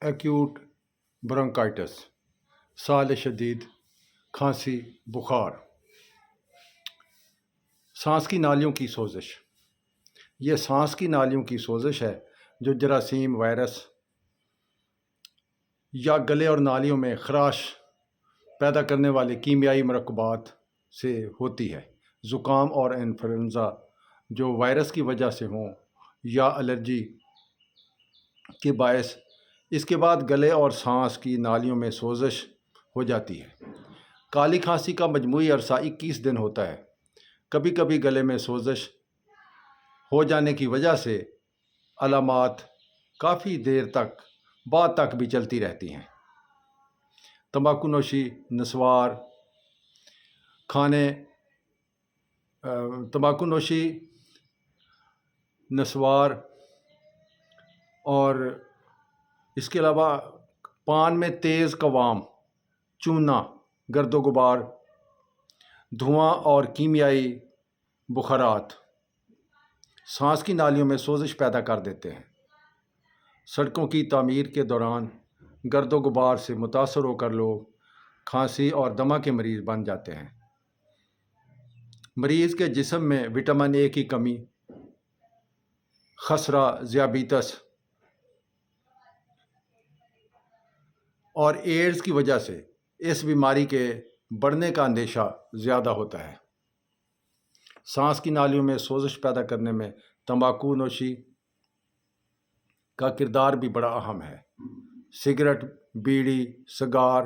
Acute bronchitis, سال شدید، کھانسی، بخار۔ سانس کی نالیوں کی سوزش، یہ سانس کی نالیوں کی سوزش ہے جو جراثیم، وائرس یا گلے اور نالیوں میں خراش پیدا کرنے والے کیمیائی مرکبات سے ہوتی ہے۔ زکام اور انفلوئنزا جو وائرس کی وجہ سے ہوں یا الرجی کے باعث، اس کے بعد گلے اور سانس کی نالیوں میں سوزش ہو جاتی ہے۔ کالی کھانسی کا مجموعی عرصہ 21 دن ہوتا ہے۔ کبھی کبھی گلے میں سوزش ہو جانے کی وجہ سے علامات کافی دیر تک بعد تک بھی چلتی رہتی ہیں۔ تمباکو نوشی، نسوار تمباکو نوشی، نسوار اور اس کے علاوہ پان میں تیز قوام، چونا، گرد و غبار، دھواں اور کیمیائی بخارات سانس کی نالیوں میں سوزش پیدا کر دیتے ہیں۔ سڑکوں کی تعمیر کے دوران گرد و غبار سے متاثر ہو کر لوگ کھانسی اور دمہ کے مریض بن جاتے ہیں۔ مریض کے جسم میں وٹامن اے کی کمی، خسرہ، ذیابیطس اور ایڈز کی وجہ سے اس بیماری کے بڑھنے کا اندیشہ زیادہ ہوتا ہے۔ سانس کی نالیوں میں سوزش پیدا کرنے میں تمباکو نوشی کا کردار بھی بڑا اہم ہے۔ سگریٹ، بیڑی، سگار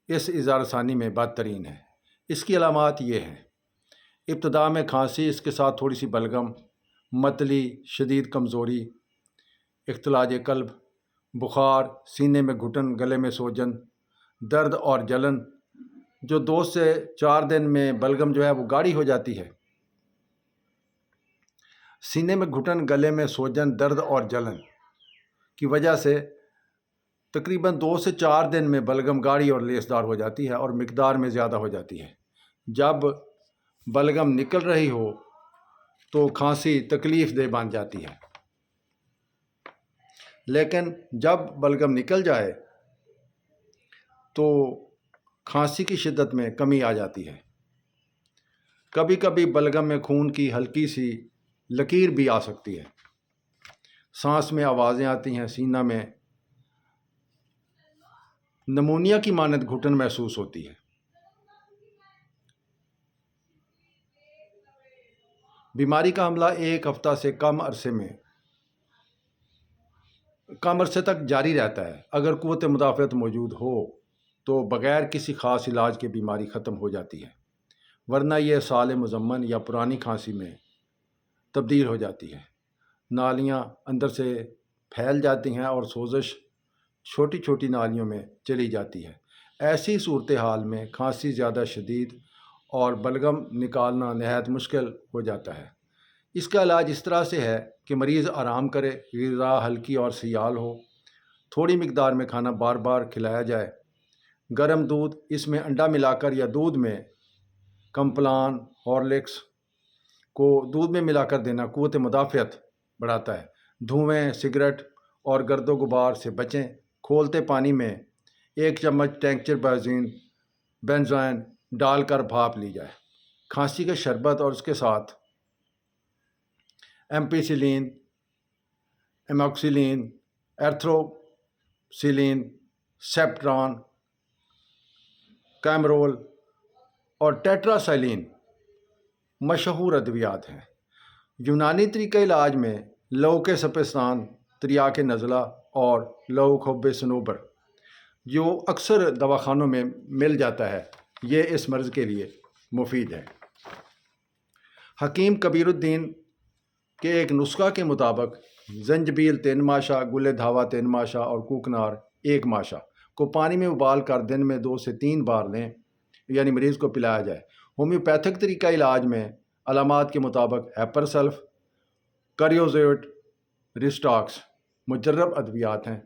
اس اظہار ثانی میں بدترین ہے۔ اس کی علامات یہ ہیں: ابتدا میں کھانسی، اس کے ساتھ تھوڑی سی بلغم، متلی، شدید کمزوری، اختلاج قلب، بخار، سینے میں گھٹن، گلے میں سوجن، درد اور جلن جو 2 سے 4 دن میں بلغم جو ہے وہ گاڑھی ہو جاتی ہے۔ سینے میں گھٹن، گلے میں سوجن، درد اور جلن کی وجہ سے تقریباً 2 سے 4 دن میں بلغم گاڑھی اور لیسدار ہو جاتی ہے اور مقدار میں زیادہ ہو جاتی ہے۔ جب بلغم نکل رہی ہو تو کھانسی تکلیف دہ بن جاتی ہے، لیکن جب بلغم نکل جائے تو کھانسی کی شدت میں کمی آ جاتی ہے۔ کبھی کبھی بلغم میں خون کی ہلکی سی لکیر بھی آ سکتی ہے۔ سانس میں آوازیں آتی ہیں، سینہ میں نمونیا کی مانند گھٹن محسوس ہوتی ہے۔ بیماری کا حملہ 1 ہفتہ سے کم عرصے تک جاری رہتا ہے۔ اگر قوت مدافعت موجود ہو تو بغیر کسی خاص علاج کے بیماری ختم ہو جاتی ہے، ورنہ یہ سال مزمن یا پرانی کھانسی میں تبدیل ہو جاتی ہے۔ نالیاں اندر سے پھیل جاتی ہیں اور سوزش چھوٹی چھوٹی نالیوں میں چلی جاتی ہے۔ ایسی صورتحال میں کھانسی زیادہ شدید اور بلغم نکالنا نہایت مشکل ہو جاتا ہے۔ اس کا علاج اس طرح سے ہے کہ مریض آرام کرے، غذا ہلکی اور سیال ہو، تھوڑی مقدار میں کھانا بار بار کھلایا جائے، گرم دودھ، اس میں انڈا ملا کر یا دودھ میں کمپلان، ہارلکس کو دودھ میں ملا کر دینا قوت مدافعت بڑھاتا ہے۔ دھویں، سگریٹ اور گرد و غبار سے بچیں۔ کھولتے پانی میں 1 چمچ ٹینکچر بینزوئن ڈال کر بھاپ لی جائے۔ کھانسی کا شربت اور اس کے ساتھ ایمپیسیلین، ایموکسیلین، ایرتھروسیلین، سیپٹران، کیمرول اور ٹیٹراسائلین مشہور ادویات ہیں۔ یونانی طریقہ علاج میں لوک سپستان، تریاک نزلہ اور لوک حب صنوبر جو اکثر دواخانوں میں مل جاتا ہے، یہ اس مرض کے لیے مفید ہے۔ حکیم کبیر الدین کے ایک نسخہ کے مطابق زنجبیل 3 ماشا، گل دھاوا 3 ماشا اور کوکنار 1 ماشا کو پانی میں ابال کر دن میں 2 سے 3 بار لیں، یعنی مریض کو پلایا جائے۔ ہومیوپیتھک طریقہ علاج میں علامات کے مطابق ہیپرسلف، کریوزیٹ، ریسٹاکس مجرب ادویات ہیں۔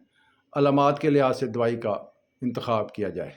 علامات کے لحاظ سے دوائی کا انتخاب کیا جائے۔